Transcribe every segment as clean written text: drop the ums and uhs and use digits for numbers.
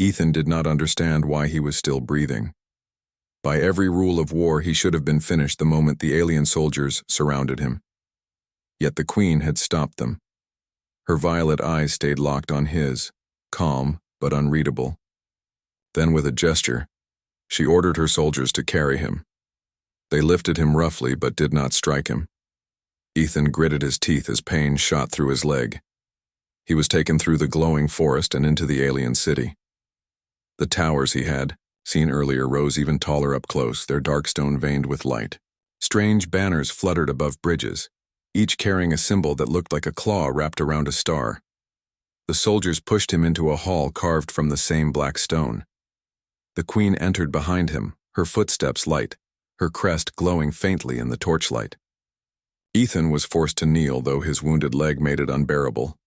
Ethan did not understand why he was still breathing. By every rule of war, he should have been finished the moment the alien soldiers surrounded him. Yet the Queen had stopped them. Her violet eyes stayed locked on his, calm but unreadable. Then with a gesture, she ordered her soldiers to carry him. They lifted him roughly but did not strike him. Ethan gritted his teeth as pain shot through his leg. He was taken through the glowing forest and into the alien city. The towers he had seen earlier rose even taller up close, their dark stone veined with light. Strange banners fluttered above bridges, each carrying a symbol that looked like a claw wrapped around a star. The soldiers pushed him into a hall carved from the same black stone. The Queen entered behind him, her footsteps light, her crest glowing faintly in the torchlight. Ethan was forced to kneel, though his wounded leg made it unbearable.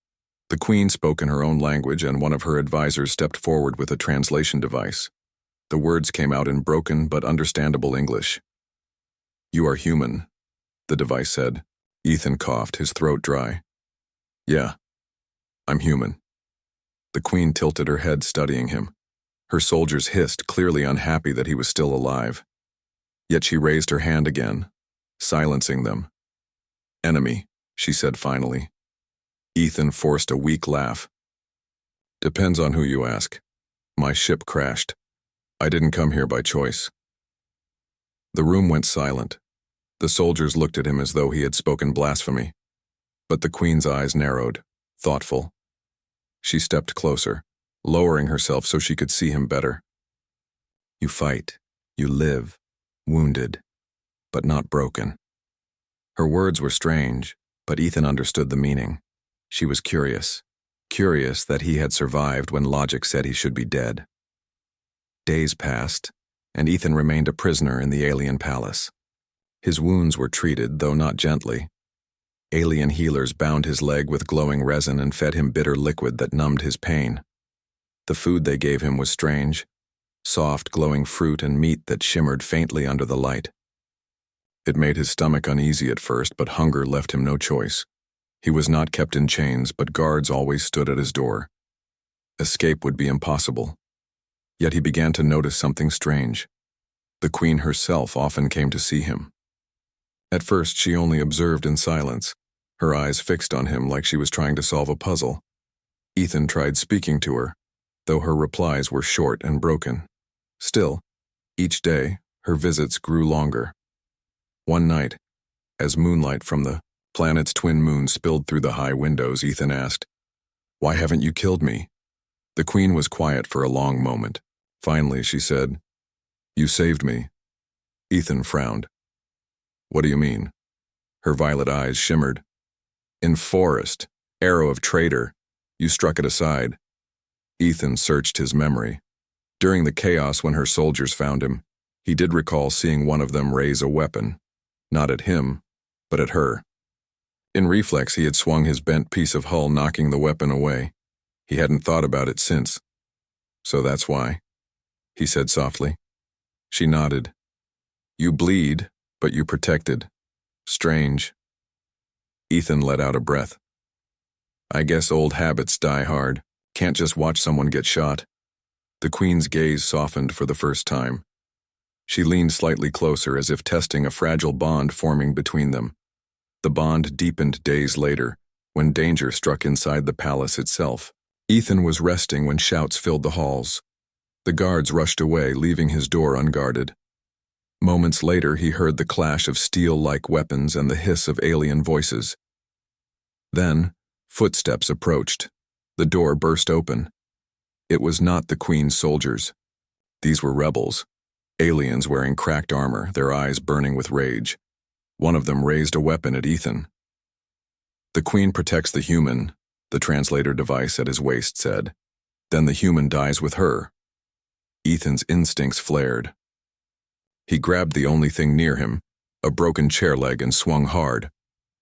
The Queen spoke in her own language, and one of her advisors stepped forward with a translation device. The words came out in broken but understandable English. "You are human," the device said. Ethan coughed, his throat dry. "Yeah, I'm human." The Queen tilted her head, studying him. Her soldiers hissed, clearly unhappy that he was still alive. Yet she raised her hand again, silencing them. "Enemy," she said finally. Ethan forced a weak laugh. "Depends on who you ask. My ship crashed. I didn't come here by choice." The room went silent. The soldiers looked at him as though he had spoken blasphemy. But the Queen's eyes narrowed, thoughtful. She stepped closer, lowering herself so she could see him better. "You fight, you live, wounded, but not broken." Her words were strange, but Ethan understood the meaning. She was curious that he had survived when logic said he should be dead. Days passed, and Ethan remained a prisoner in the alien palace. His wounds were treated, though not gently. Alien healers bound his leg with glowing resin and fed him bitter liquid that numbed his pain. The food they gave him was strange, soft, glowing fruit and meat that shimmered faintly under the light. It made his stomach uneasy at first, but hunger left him no choice. He was not kept in chains, but guards always stood at his door. Escape would be impossible. Yet he began to notice something strange. The Queen herself often came to see him. At first, she only observed in silence, her eyes fixed on him like she was trying to solve a puzzle. Ethan tried speaking to her, though her replies were short and broken. Still, each day, her visits grew longer. One night, as moonlight from the planet's twin moon spilled through the high windows, Ethan asked, "Why haven't you killed me?" The Queen was quiet for a long moment. Finally, she said, "You saved me." Ethan frowned. "What do you mean?" Her violet eyes shimmered. "In forest, arrow of traitor. You struck it aside." Ethan searched his memory. During the chaos when her soldiers found him, he did recall seeing one of them raise a weapon, not at him, but at her. In reflex, he had swung his bent piece of hull, knocking the weapon away. He hadn't thought about it since. "So that's why," he said softly. She nodded. "You bleed, but you protected. Strange." Ethan let out a breath. "I guess old habits die hard. Can't just watch someone get shot." The Queen's gaze softened for the first time. She leaned slightly closer, as if testing a fragile bond forming between them. The bond deepened days later, when danger struck inside the palace itself. Ethan was resting when shouts filled the halls. The guards rushed away, leaving his door unguarded. Moments later, he heard the clash of steel-like weapons and the hiss of alien voices. Then, footsteps approached. The door burst open. It was not the Queen's soldiers. These were rebels, aliens wearing cracked armor, their eyes burning with rage. One of them raised a weapon at Ethan. "The Queen protects the human," the translator device at his waist said. "Then the human dies with her." Ethan's instincts flared. He grabbed the only thing near him, a broken chair leg, and swung hard.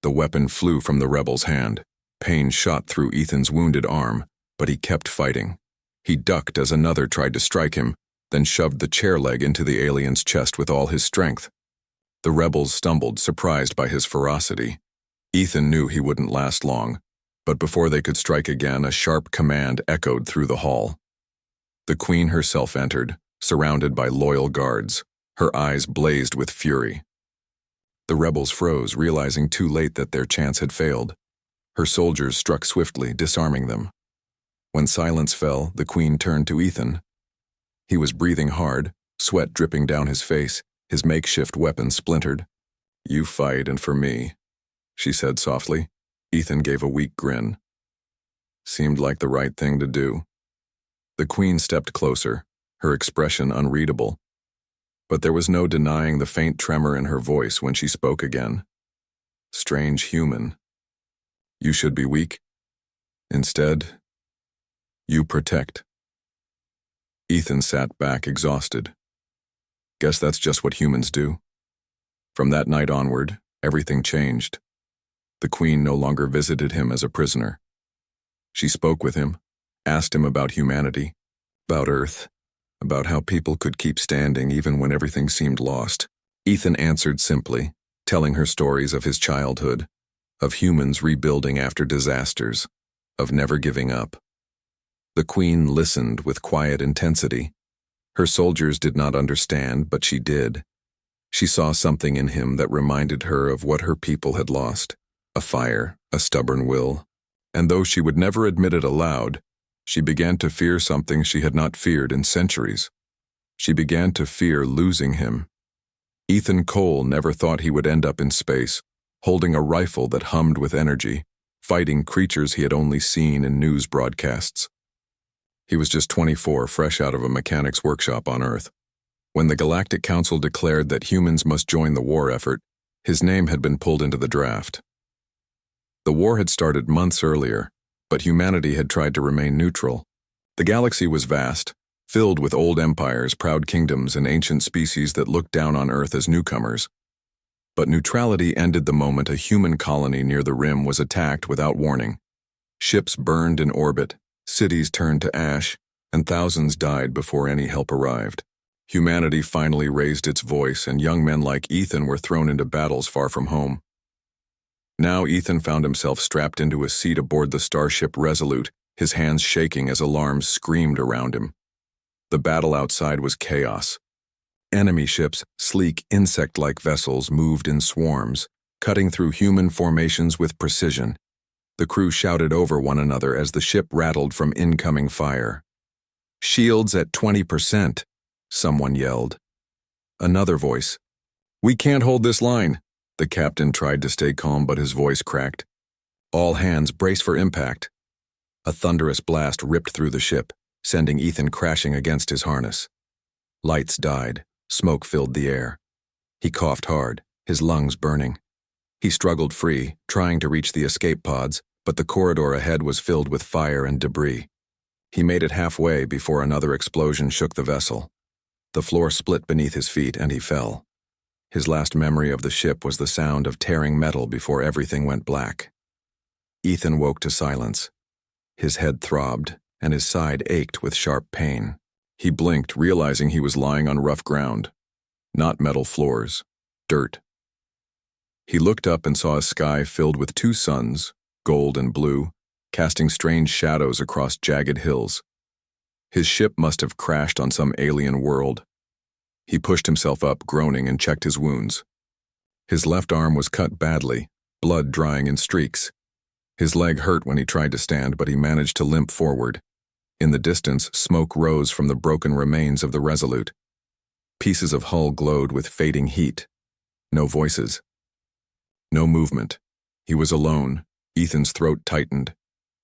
The weapon flew from the rebel's hand. Pain shot through Ethan's wounded arm, but he kept fighting. He ducked as another tried to strike him, then shoved the chair leg into the alien's chest with all his strength. The rebels stumbled, surprised by his ferocity. Ethan knew he wouldn't last long, but before they could strike again, a sharp command echoed through the hall. The queen herself entered, surrounded by loyal guards. Her eyes blazed with fury. The rebels froze, realizing too late that their chance had failed. Her soldiers struck swiftly, disarming them. When silence fell, the queen turned to Ethan. He was breathing hard, sweat dripping down his face, his makeshift weapon splintered. "You fight, and for me," she said softly. Ethan gave a weak grin. Seemed like the right thing to do. The queen stepped closer, her expression unreadable. But there was no denying the faint tremor in her voice when she spoke again. "Strange human. You should be weak. Instead, you protect." Ethan sat back, exhausted. Guess that's just what humans do. From that night onward, everything changed. The queen no longer visited him as a prisoner. She spoke with him, asked him about humanity, about Earth, about how people could keep standing even when everything seemed lost. Ethan answered simply, telling her stories of his childhood, of humans rebuilding after disasters, of never giving up. The queen listened with quiet intensity. Her soldiers did not understand, but she did. She saw something in him that reminded her of what her people had lost, a fire, a stubborn will. And though she would never admit it aloud, she began to fear something she had not feared in centuries. She began to fear losing him. Ethan Cole never thought he would end up in space, holding a rifle that hummed with energy, fighting creatures he had only seen in news broadcasts. He was just 24, fresh out of a mechanic's workshop on Earth. When the Galactic Council declared that humans must join the war effort, his name had been pulled into the draft. The war had started months earlier, but humanity had tried to remain neutral. The galaxy was vast, filled with old empires, proud kingdoms, and ancient species that looked down on Earth as newcomers. But neutrality ended the moment a human colony near the rim was attacked without warning. Ships burned in orbit, cities turned to ash, and thousands died before any help arrived. Humanity finally raised its voice, and young men like Ethan were thrown into battles far from home. Now Ethan found himself strapped into a seat aboard the starship Resolute, his hands shaking as alarms screamed around him. The battle outside was chaos. Enemy ships, sleek insect-like vessels, moved in swarms, cutting through human formations with precision. The crew shouted over one another as the ship rattled from incoming fire. "Shields at 20%, someone yelled. Another voice. "We can't hold this line." The captain tried to stay calm, but his voice cracked. "All hands, brace for impact." A thunderous blast ripped through the ship, sending Ethan crashing against his harness. Lights died, smoke filled the air. He coughed hard, his lungs burning. He struggled free, trying to reach the escape pods, but the corridor ahead was filled with fire and debris. He made it halfway before another explosion shook the vessel. The floor split beneath his feet and he fell. His last memory of the ship was the sound of tearing metal before everything went black. Ethan woke to silence. His head throbbed, and his side ached with sharp pain. He blinked, realizing he was lying on rough ground. Not metal floors, dirt. He looked up and saw a sky filled with two suns, gold and blue, casting strange shadows across jagged hills. His ship must have crashed on some alien world. He pushed himself up, groaning, and checked his wounds. His left arm was cut badly, blood drying in streaks. His leg hurt when he tried to stand, but he managed to limp forward. In the distance, smoke rose from the broken remains of the Resolute. Pieces of hull glowed with fading heat. No voices. No movement. He was alone. Ethan's throat tightened.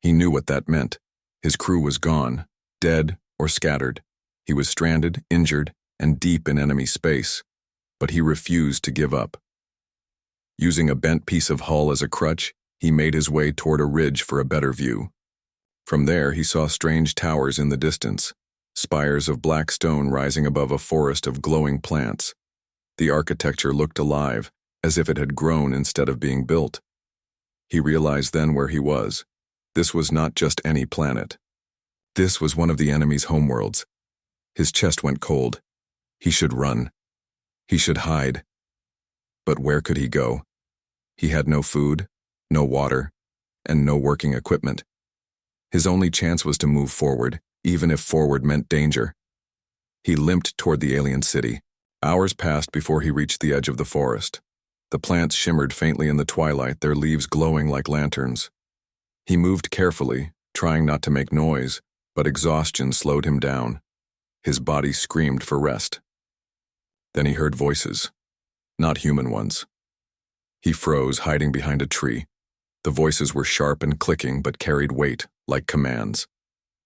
He knew what that meant. His crew was gone, dead or scattered. He was stranded, injured, and deep in enemy space. But he refused to give up. Using a bent piece of hull as a crutch, he made his way toward a ridge for a better view. From there, he saw strange towers in the distance, spires of black stone rising above a forest of glowing plants. The architecture looked alive, as if it had grown instead of being built. He realized then where he was. This was not just any planet. This was one of the enemy's homeworlds. His chest went cold. He should run. He should hide. But where could he go? He had no food, no water, and no working equipment. His only chance was to move forward, even if forward meant danger. He limped toward the alien city. Hours passed before he reached the edge of the forest. The plants shimmered faintly in the twilight, their leaves glowing like lanterns. He moved carefully, trying not to make noise, but exhaustion slowed him down. His body screamed for rest. Then he heard voices, not human ones. He froze, hiding behind a tree. The voices were sharp and clicking, but carried weight, like commands.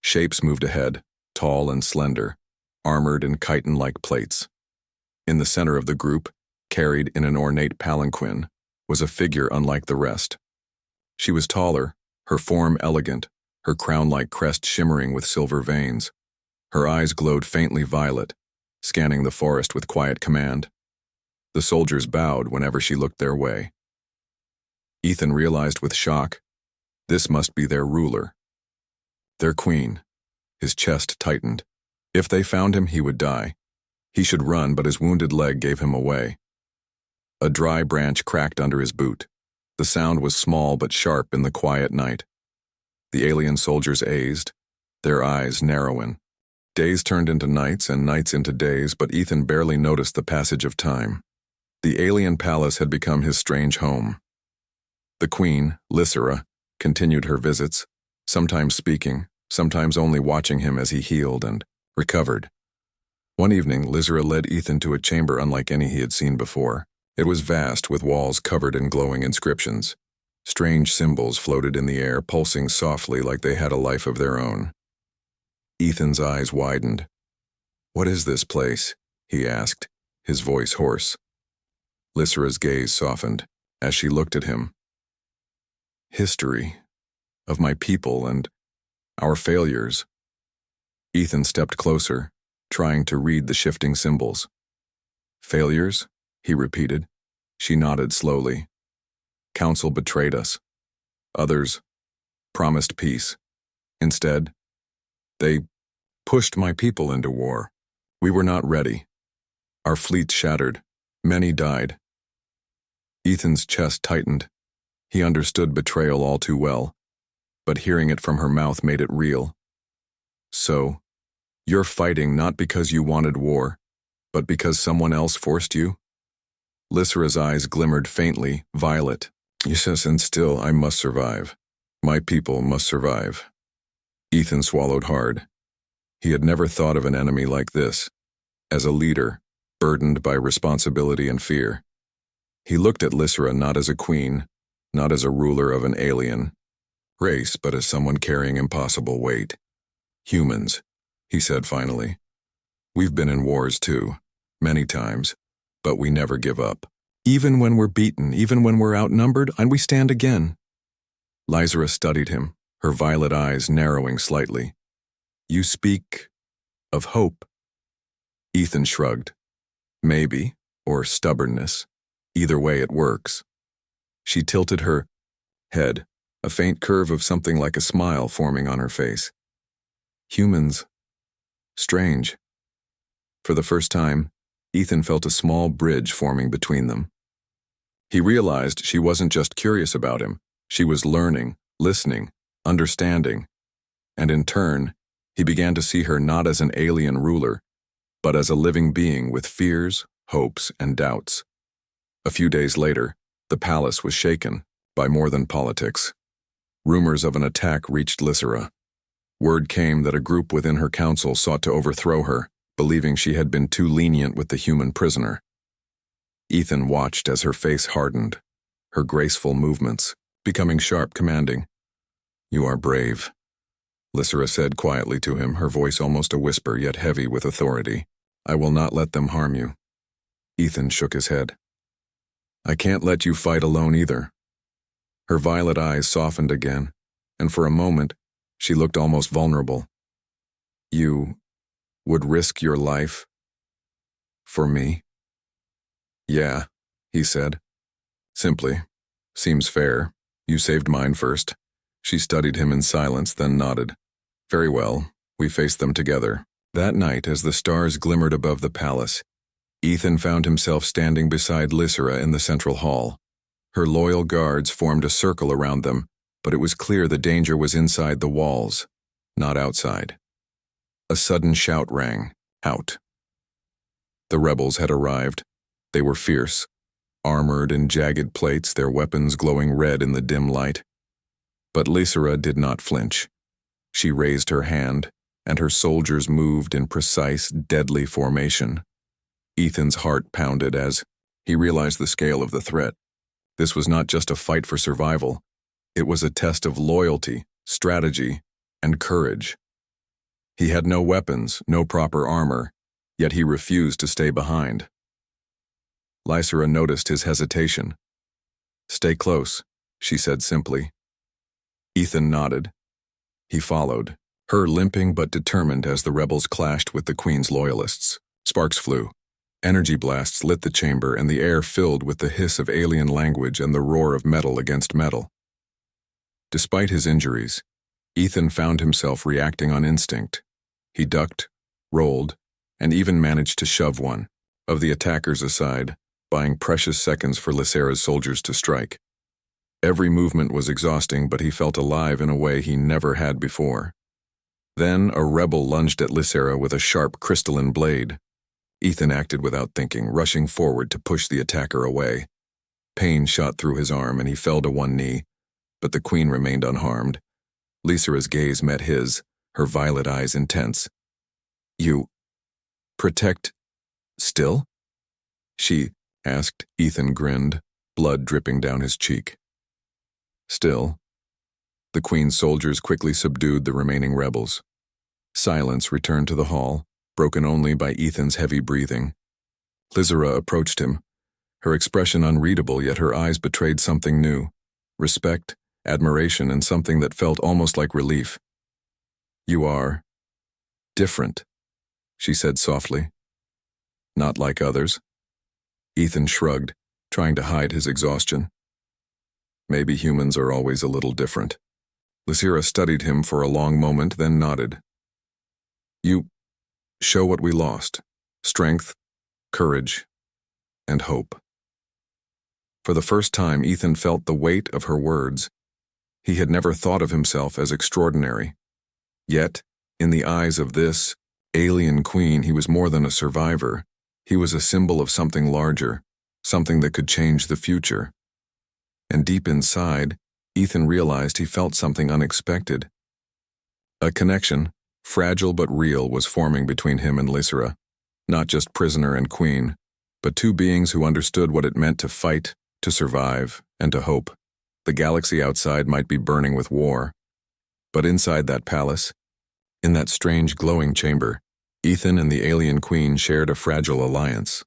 Shapes moved ahead, tall and slender, armored in chitin-like plates. In the center of the group, carried in an ornate palanquin, was a figure unlike the rest. She was taller, her form elegant, her crown-like crest shimmering with silver veins. Her eyes glowed faintly violet, scanning the forest with quiet command. The soldiers bowed whenever she looked their way. Ethan realized with shock, this must be their ruler. Their queen. His chest tightened. If they found him, he would die. He should run, but his wounded leg gave him away. A dry branch cracked under his boot. The sound was small but sharp in the quiet night. The alien soldiers azed, their eyes narrowing. Days turned into nights and nights into days, but Ethan barely noticed the passage of time. The alien palace had become his strange home. The queen, Lysera, continued her visits, sometimes speaking, sometimes only watching him as he healed and recovered. One evening, Lysera led Ethan to a chamber unlike any he had seen before. It was vast, with walls covered in glowing inscriptions. Strange symbols floated in the air, pulsing softly like they had a life of their own. Ethan's eyes widened. "What is this place?" he asked, his voice hoarse. Lysera's gaze softened as she looked at him. "History of my people and our failures." Ethan stepped closer, trying to read the shifting symbols. "Failures?" he repeated. She nodded slowly. "Council betrayed us. Others promised peace. Instead, they pushed my people into war. We were not ready. Our fleet shattered. Many died." Ethan's chest tightened. He understood betrayal all too well, but hearing it from her mouth made it real. "So, you're fighting not because you wanted war, but because someone else forced you?" Lysera's eyes glimmered faintly, violet. "Yes, and still I must survive. My people must survive." Ethan swallowed hard. He had never thought of an enemy like this, as a leader, burdened by responsibility and fear. He looked at Lysera not as a queen, not as a ruler of an alien race, but as someone carrying impossible weight. "Humans," he said finally. "We've been in wars too, many times, but we never give up. Even when we're beaten, even when we're outnumbered, and we stand again." Lysera studied him, her violet eyes narrowing slightly. "You speak of hope." Ethan shrugged. "Maybe, or stubbornness. Either way it works." She tilted her head, a faint curve of something like a smile forming on her face. "Humans. Strange." For the first time, Ethan felt a small bridge forming between them. He realized she wasn't just curious about him, she was learning, listening, understanding, and in turn, he began to see her not as an alien ruler, but as a living being with fears, hopes, and doubts. A few days later, the palace was shaken by more than politics. Rumors of an attack reached Lysera. Word came that a group within her council sought to overthrow her, believing she had been too lenient with the human prisoner. Ethan watched as her face hardened, her graceful movements becoming sharp, commanding. "You are brave," Lysera said quietly to him, her voice almost a whisper, yet heavy with authority. "I will not let them harm you." Ethan shook his head. "I can't let you fight alone either." Her violet eyes softened again, and for a moment, she looked almost vulnerable. "You would risk your life for me?" "Yeah," he said. "Simply. Seems fair. You saved mine first." She studied him in silence, then nodded. "Very well, we faced them together." That night, as the stars glimmered above the palace, Ethan found himself standing beside Lysera in the central hall. Her loyal guards formed a circle around them, but it was clear the danger was inside the walls, not outside. A sudden shout rang, "Out!" The rebels had arrived. They were fierce, armored in jagged plates, their weapons glowing red in the dim light. But Lysera did not flinch. She raised her hand, and her soldiers moved in precise, deadly formation. Ethan's heart pounded as he realized the scale of the threat. This was not just a fight for survival. It was a test of loyalty, strategy, and courage. He had no weapons, no proper armor, yet he refused to stay behind. Lysera noticed his hesitation. "Stay close," she said simply. Ethan nodded. He followed, her limping but determined as the rebels clashed with the Queen's loyalists. Sparks flew. Energy blasts lit the chamber, and the air filled with the hiss of alien language and the roar of metal against metal. Despite his injuries, Ethan found himself reacting on instinct. He ducked, rolled, and even managed to shove one of the attackers aside, buying precious seconds for Lysera's soldiers to strike. Every movement was exhausting, but he felt alive in a way he never had before. Then a rebel lunged at Lysera with a sharp crystalline blade. Ethan acted without thinking, rushing forward to push the attacker away. Pain shot through his arm, and he fell to one knee, but the Queen remained unharmed. Lysera's gaze met his, her violet eyes intense. "You protect still?" she asked. Ethan grinned, blood dripping down his cheek. Still. The Queen's soldiers quickly subdued the remaining rebels. Silence returned to the hall, broken only by Ethan's heavy breathing. Lysera approached him, her expression unreadable, yet her eyes betrayed something new: respect, admiration, and something that felt almost like relief. "You are different," she said softly. "Not like others." Ethan shrugged, trying to hide his exhaustion. "Maybe humans are always a little different." Lysera studied him for a long moment, then nodded. "You show what we lost: strength, courage, and hope." For the first time, Ethan felt the weight of her words. He had never thought of himself as extraordinary. Yet, in the eyes of this alien queen, he was more than a survivor. He was a symbol of something larger, something that could change the future. And deep inside, Ethan realized he felt something unexpected. A connection, fragile but real, was forming between him and Lysera. Not just prisoner and queen, but two beings who understood what it meant to fight, to survive, and to hope. The galaxy outside might be burning with war, but inside that palace, in that strange glowing chamber, Ethan and the alien queen shared a fragile alliance.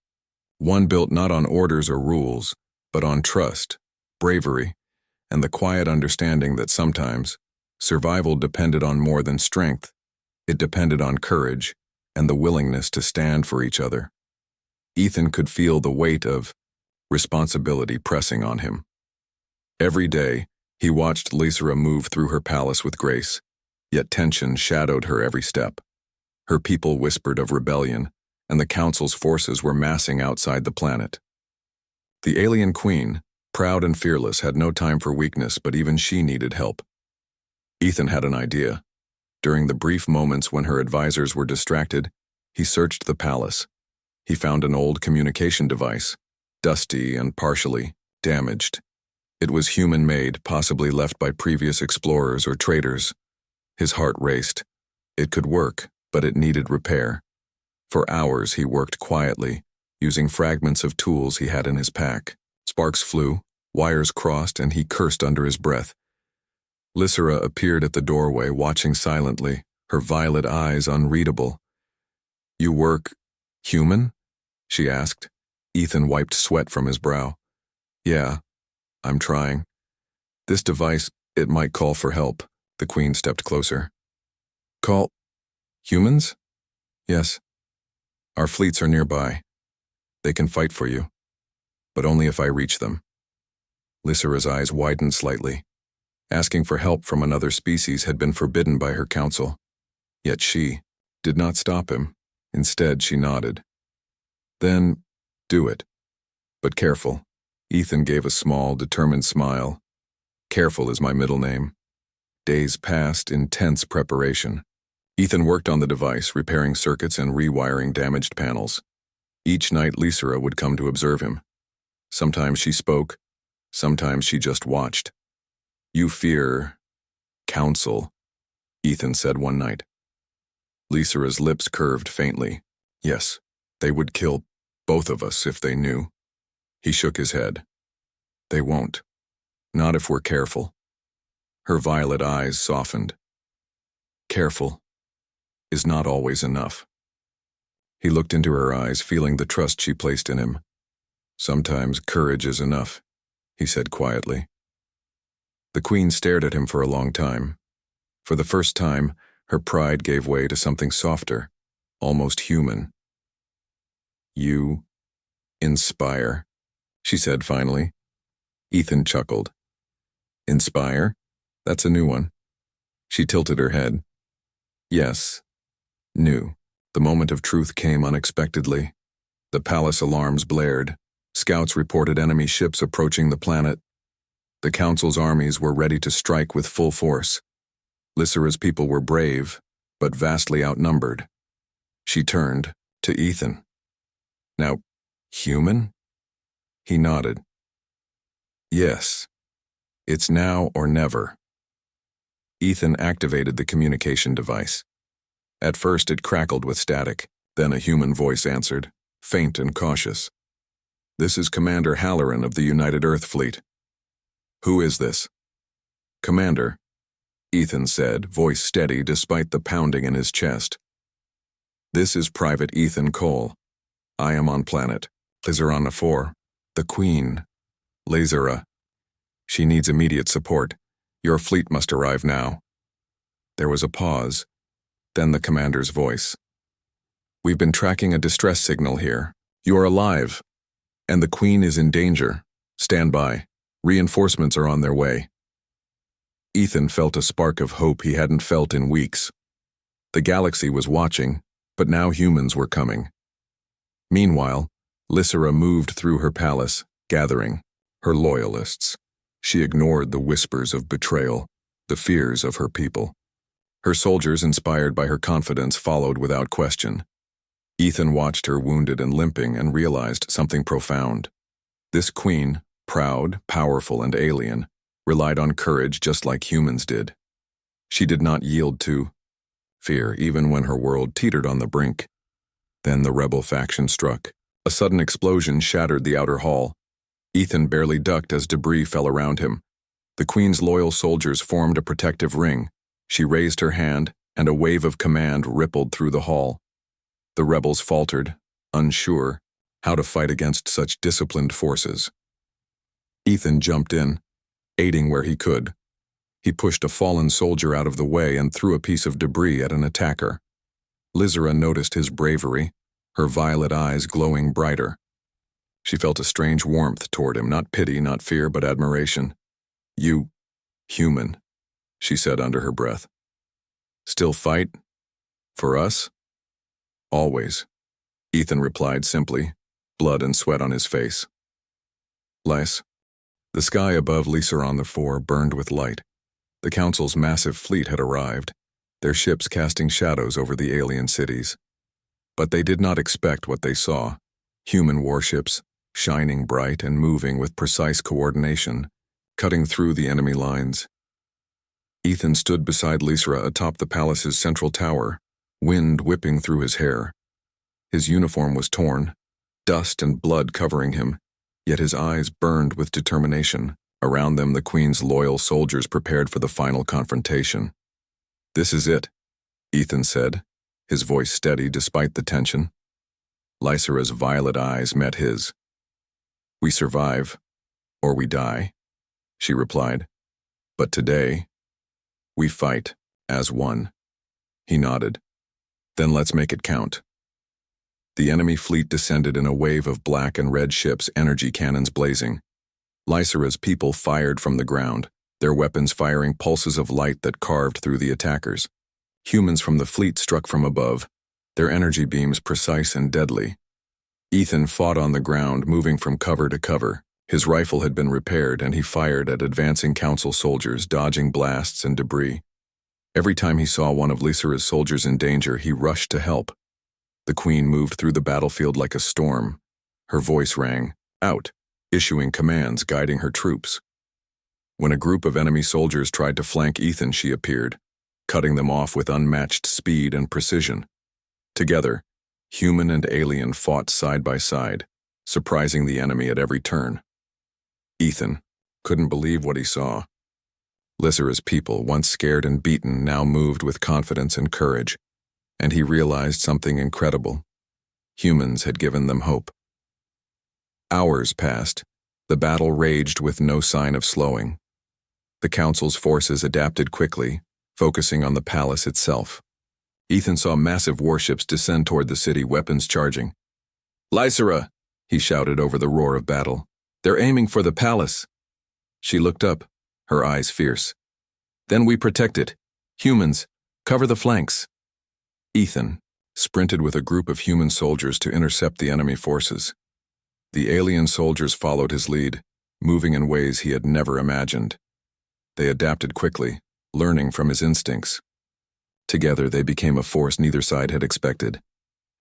One built not on orders or rules, but on trust, bravery, and the quiet understanding that sometimes survival depended on more than strength. It depended on courage and the willingness to stand for each other. Ethan could feel the weight of responsibility pressing on him. Every day, he watched Lysera move through her palace with grace, yet tension shadowed her every step. Her people whispered of rebellion, and the Council's forces were massing outside the planet. The alien queen, proud and fearless, had no time for weakness, but even she needed help. Ethan had an idea. During the brief moments when her advisors were distracted, he searched the palace. He found an old communication device, dusty and partially damaged. It was human-made, possibly left by previous explorers or traders. His heart raced. It could work, but it needed repair. For hours he worked quietly, using fragments of tools he had in his pack. Sparks flew, wires crossed, and he cursed under his breath. Lysera appeared at the doorway, watching silently, her violet eyes unreadable. "You work human?" she asked. Ethan wiped sweat from his brow. "Yeah, I'm trying. This device, it might call for help." The Queen stepped closer. "Call humans?" "Yes. Our fleets are nearby. They can fight for you, but only if I reach them." Lysera's eyes widened slightly. Asking for help from another species had been forbidden by her council. Yet she did not stop him. Instead, she nodded. "Then, do it. But careful." Ethan gave a small, determined smile. "Careful is my middle name." Days passed in tense preparation. Ethan worked on the device, repairing circuits and rewiring damaged panels. Each night, Lysera would come to observe him. Sometimes she spoke, sometimes she just watched. "You fear council," Ethan said one night. Lysera's lips curved faintly. "Yes, they would kill both of us if they knew." He shook his head. "They won't. Not if we're careful." Her violet eyes softened. "Careful is not always enough." He looked into her eyes, feeling the trust she placed in him. "Sometimes courage is enough," he said quietly. The Queen stared at him for a long time. For the first time, her pride gave way to something softer, almost human. "You inspire," she said finally. Ethan chuckled. "Inspire? That's a new one." She tilted her head. "Yes, new." The moment of truth came unexpectedly. The palace alarms blared. Scouts reported enemy ships approaching the planet. The Council's armies were ready to strike with full force. Lysera's people were brave, but vastly outnumbered. She turned to Ethan. "Now, human?" He nodded. "Yes. It's now or never." Ethan activated the communication device. At first it crackled with static, then a human voice answered, faint and cautious. "This is Commander Halloran of the United Earth Fleet." "Who is this?" "Commander," Ethan said, voice steady despite the pounding in his chest. "This is Private Ethan Cole. I am on planet Lysera 4. The Queen, Lysera. She needs immediate support. Your fleet must arrive now." There was a pause, then the commander's voice. "We've been tracking a distress signal here. You are alive, and the Queen is in danger. Stand by. Reinforcements are on their way." Ethan felt a spark of hope he hadn't felt in weeks. The galaxy was watching, but now humans were coming. Meanwhile, Lysera moved through her palace, gathering her loyalists. She ignored the whispers of betrayal, the fears of her people. Her soldiers, inspired by her confidence, followed without question. Ethan watched her wounded and limping and realized something profound. This queen, proud, powerful, and alien, relied on courage just like humans did. She did not yield to fear even when her world teetered on the brink. Then the rebel faction struck. A sudden explosion shattered the outer hall. Ethan barely ducked as debris fell around him. The Queen's loyal soldiers formed a protective ring. She raised her hand, and a wave of command rippled through the hall. The rebels faltered, unsure how to fight against such disciplined forces. Ethan jumped in, aiding where he could. He pushed a fallen soldier out of the way and threw a piece of debris at an attacker. Lysera noticed his bravery, her violet eyes glowing brighter. She felt a strange warmth toward him, not pity, not fear, but admiration. "You, human," she said under her breath. "Still fight? For us?" "Always," Ethan replied simply, blood and sweat on his face. Lys. The sky above Lysera 4 burned with light. The Council's massive fleet had arrived, their ships casting shadows over the alien cities. But they did not expect what they saw: human warships, shining bright and moving with precise coordination, cutting through the enemy lines. Ethan stood beside Lysera atop the palace's central tower, wind whipping through his hair. His uniform was torn, dust and blood covering him, yet his eyes burned with determination. Around them, the Queen's loyal soldiers prepared for the final confrontation. "This is it," Ethan said, his voice steady despite the tension. Lysera's violet eyes met his. "We survive, or we die," she replied. "But today, we fight as one." He nodded. "Then let's make it count." The enemy fleet descended in a wave of black and red ships, energy cannons blazing. Lysera's people fired from the ground, their weapons firing pulses of light that carved through the attackers. Humans from the fleet struck from above, their energy beams precise and deadly. Ethan fought on the ground, moving from cover to cover. His rifle had been repaired, and he fired at advancing Council soldiers, dodging blasts and debris. Every time he saw one of Lysira's soldiers in danger, he rushed to help. The queen moved through the battlefield like a storm. Her voice rang out, issuing commands, guiding her troops. When a group of enemy soldiers tried to flank Ethan, she appeared, cutting them off with unmatched speed and precision. Together, human and alien fought side by side, surprising the enemy at every turn. Ethan couldn't believe what he saw. Lysira's people, once scared and beaten, now moved with confidence and courage, and he realized something incredible. Humans had given them hope. Hours passed. The battle raged with no sign of slowing. The council's forces adapted quickly, focusing on the palace itself. Ethan saw massive warships descend toward the city, weapons charging. "Lysira!" he shouted over the roar of battle. "They're aiming for the palace." She looked up, her eyes fierce. "Then we protect it. Humans, cover the flanks." Ethan sprinted with a group of human soldiers to intercept the enemy forces. The alien soldiers followed his lead, moving in ways he had never imagined. They adapted quickly, learning from his instincts. Together they became a force neither side had expected.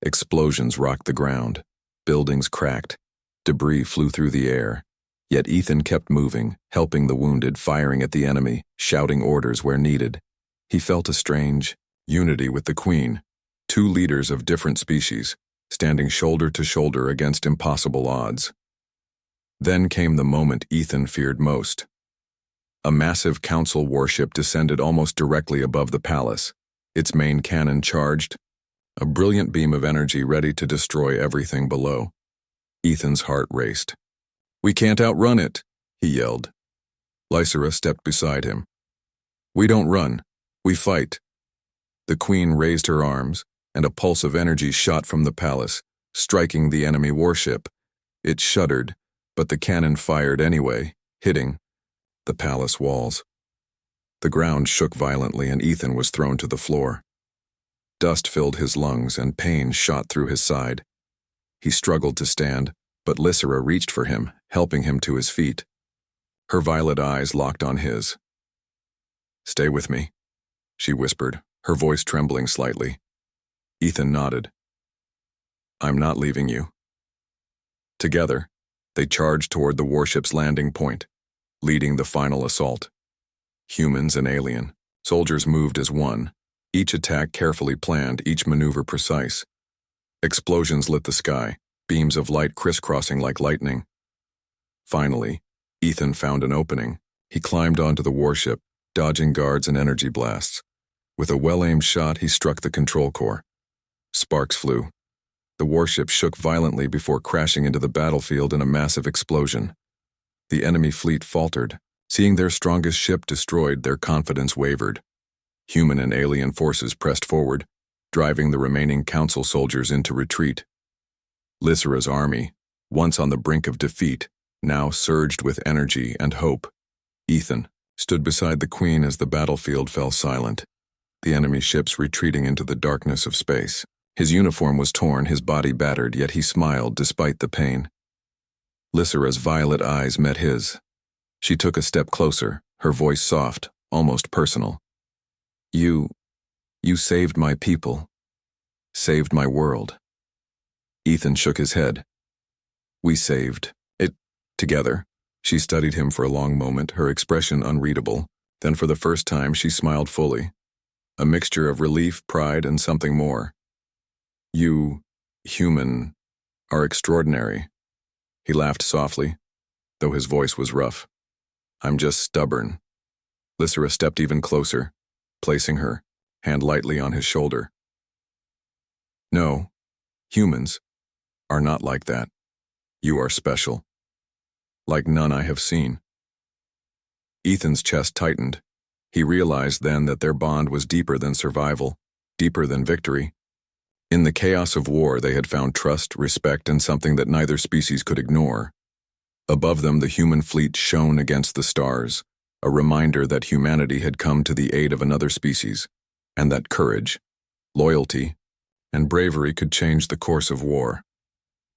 Explosions rocked the ground. Buildings cracked. Debris flew through the air. Yet Ethan kept moving, helping the wounded, firing at the enemy, shouting orders where needed. He felt a strange unity with the Queen, two leaders of different species, standing shoulder to shoulder against impossible odds. Then came the moment Ethan feared most. A massive council warship descended almost directly above the palace, its main cannon charged, a brilliant beam of energy ready to destroy everything below. Ethan's heart raced. "We can't outrun it," he yelled. Lysira stepped beside him. "We don't run, we fight." The Queen raised her arms, and a pulse of energy shot from the palace, striking the enemy warship. It shuddered, but the cannon fired anyway, hitting the palace walls. The ground shook violently and Ethan was thrown to the floor. Dust filled his lungs and pain shot through his side. He struggled to stand, but Lysira reached for him, helping him to his feet. Her violet eyes locked on his. "Stay with me," she whispered, her voice trembling slightly. Ethan nodded. "I'm not leaving you." Together, they charged toward the warship's landing point, leading the final assault. Humans and alien soldiers moved as one, each attack carefully planned, each maneuver precise. Explosions lit the sky, beams of light crisscrossing like lightning. Finally, Ethan found an opening. He climbed onto the warship, dodging guards and energy blasts. With a well-aimed shot, he struck the control core. Sparks flew. The warship shook violently before crashing into the battlefield in a massive explosion. The enemy fleet faltered. Seeing their strongest ship destroyed, their confidence wavered. Human and alien forces pressed forward, driving the remaining council soldiers into retreat. Lysira's army, once on the brink of defeat, now surged with energy and hope. Ethan stood beside the Queen as the battlefield fell silent, the enemy ships retreating into the darkness of space. His uniform was torn, his body battered, yet he smiled despite the pain. Lysira's violet eyes met his. She took a step closer, her voice soft, almost personal. You saved my people. Saved my world." Ethan shook his head. "We saved it together." She studied him for a long moment, her expression unreadable. Then for the first time she smiled fully. A mixture of relief, pride, and something more. "You, human, are extraordinary." He laughed softly, though his voice was rough. "I'm just stubborn." Lysira stepped even closer, placing her hand lightly on his shoulder. "No, humans are not like that. You are special. Like none I have seen." Ethan's chest tightened. He realized then that their bond was deeper than survival, deeper than victory. In the chaos of war, they had found trust, respect, and something that neither species could ignore. Above them, the human fleet shone against the stars, a reminder that humanity had come to the aid of another species, and that courage, loyalty, and bravery could change the course of war.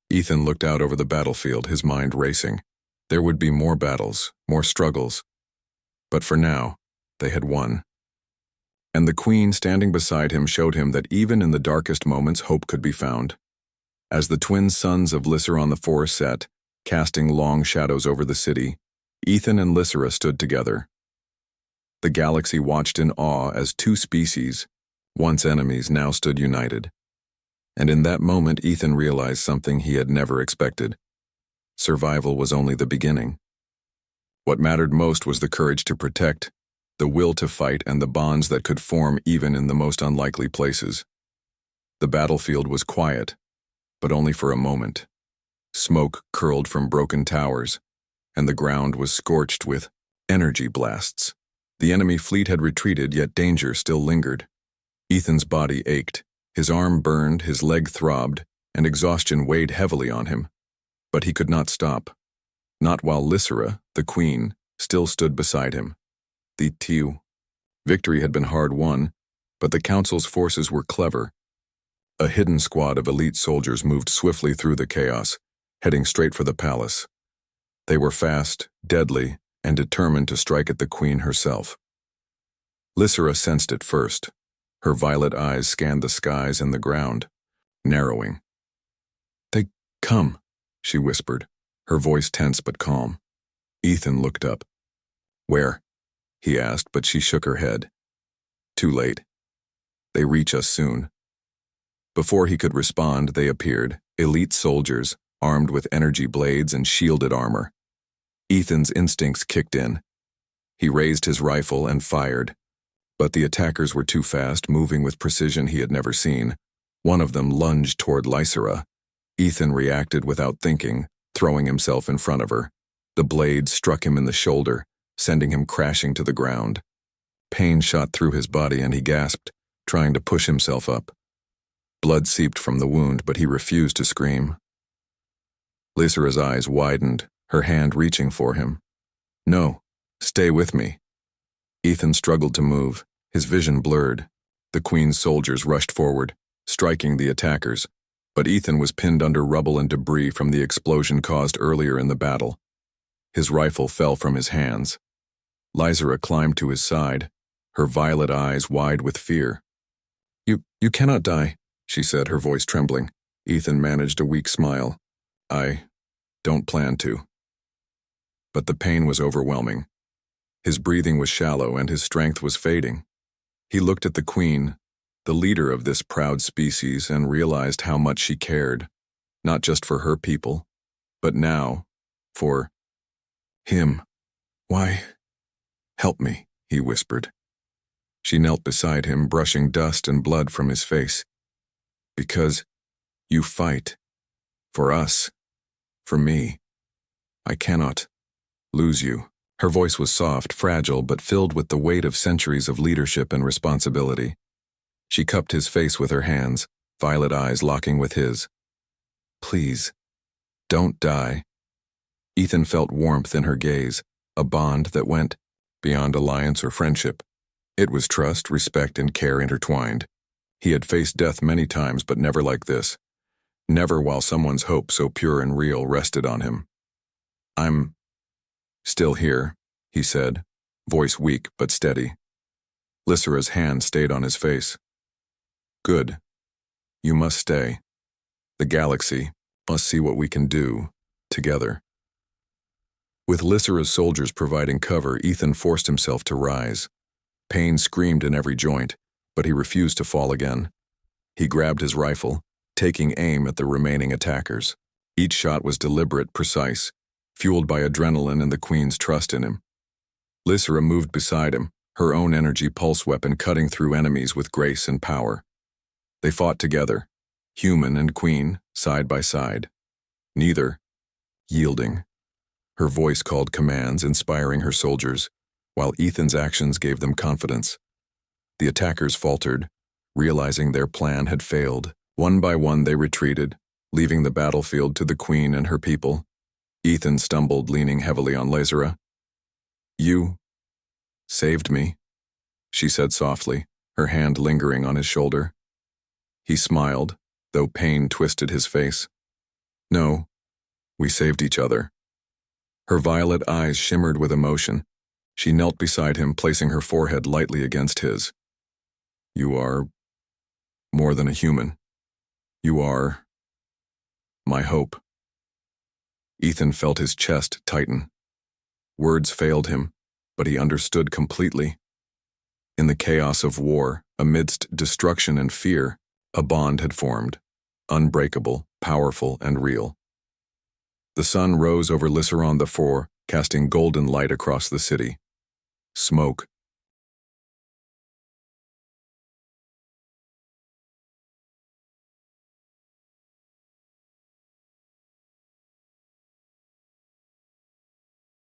Ethan looked out over the battlefield, his mind racing. There would be more battles, more struggles. But for now, they had won. and the queen standing beside him showed him that even in the darkest moments hope could be found. As the twin suns of Lysaron IV set, casting long shadows over the city, Ethan and Lysera stood together. The galaxy watched in awe as two species, once enemies, now stood united. And in that moment Ethan realized something he had never expected. Survival was only the beginning. What mattered most was the courage to protect, the will to fight, and the bonds that could form even in the most unlikely places. The battlefield was quiet, but only for a moment. Smoke curled from broken towers, and the ground was scorched with energy blasts. The enemy fleet had retreated, yet danger still lingered. Ethan's body ached, his arm burned, his leg throbbed, and exhaustion weighed heavily on him. But he could not stop. Not while Lysera, the queen, still stood beside him. The Tiu. Victory had been hard won, but the council's forces were clever. A hidden squad of elite soldiers moved swiftly through the chaos, heading straight for the palace. They were fast, deadly, and determined to strike at the queen herself. Lysera sensed it first. Her violet eyes scanned the skies and the ground, narrowing. "They come," she whispered, her voice tense but calm. Ethan looked up. "Where?" he asked, but she shook her head. "Too late. They reach us soon." Before he could respond, they appeared, elite soldiers, armed with energy blades and shielded armor. Ethan's instincts kicked in. He raised his rifle and fired, but the attackers were too fast, moving with precision he had never seen. One of them lunged toward Lysera. Ethan reacted without thinking, throwing himself in front of her. The blade struck him in the shoulder, sending him crashing to the ground. Pain shot through his body and he gasped, trying to push himself up. Blood seeped from the wound, but he refused to scream. Lysera's eyes widened, her hand reaching for him. "No, stay with me." Ethan struggled to move, his vision blurred. The queen's soldiers rushed forward, striking the attackers, but Ethan was pinned under rubble and debris from the explosion caused earlier in the battle. His rifle fell from his hands. Lysera climbed to his side, her violet eyes wide with fear. You cannot die," she said, her voice trembling. Ethan managed a weak smile. "I don't plan to." But the pain was overwhelming. His breathing was shallow and his strength was fading. He looked at the queen, the leader of this proud species, and realized how much she cared, not just for her people, but now, for him. "Why, help me," he whispered. She knelt beside him, brushing dust and blood from his face. "Because you fight. For us. For me. I cannot lose you." Her voice was soft, fragile, but filled with the weight of centuries of leadership and responsibility. She cupped his face with her hands, violet eyes locking with his. "Please, don't die." Ethan felt warmth in her gaze, a bond that went beyond alliance or friendship. It was trust, respect, and care intertwined. He had faced death many times, but never like this. Never while someone's hope so pure and real rested on him. "I'm still here," he said, voice weak but steady. Lysera's hand stayed on his face. "Good. You must stay. The galaxy must see what we can do, together." With Lysera's soldiers providing cover, Ethan forced himself to rise. Pain screamed in every joint, but he refused to fall again. He grabbed his rifle, taking aim at the remaining attackers. Each shot was deliberate, precise, fueled by adrenaline and the queen's trust in him. Lysera moved beside him, her own energy pulse weapon cutting through enemies with grace and power. They fought together, human and queen, side by side. Neither yielding. Her voice called commands, inspiring her soldiers, while Ethan's actions gave them confidence. The attackers faltered, realizing their plan had failed. One by one they retreated, leaving the battlefield to the queen and her people. Ethan stumbled, leaning heavily on Lysera. "You saved me," she said softly, her hand lingering on his shoulder. He smiled, though pain twisted his face. "No, we saved each other." Her violet eyes shimmered with emotion. She knelt beside him, placing her forehead lightly against his. You are more than a human. You are my hope. Ethan felt his chest tighten. Words failed him, but he understood completely. In the chaos of war, amidst destruction and fear, a bond had formed, unbreakable, powerful, and real. The sun rose over Lissaron the Four, casting golden light across the city. Smoke,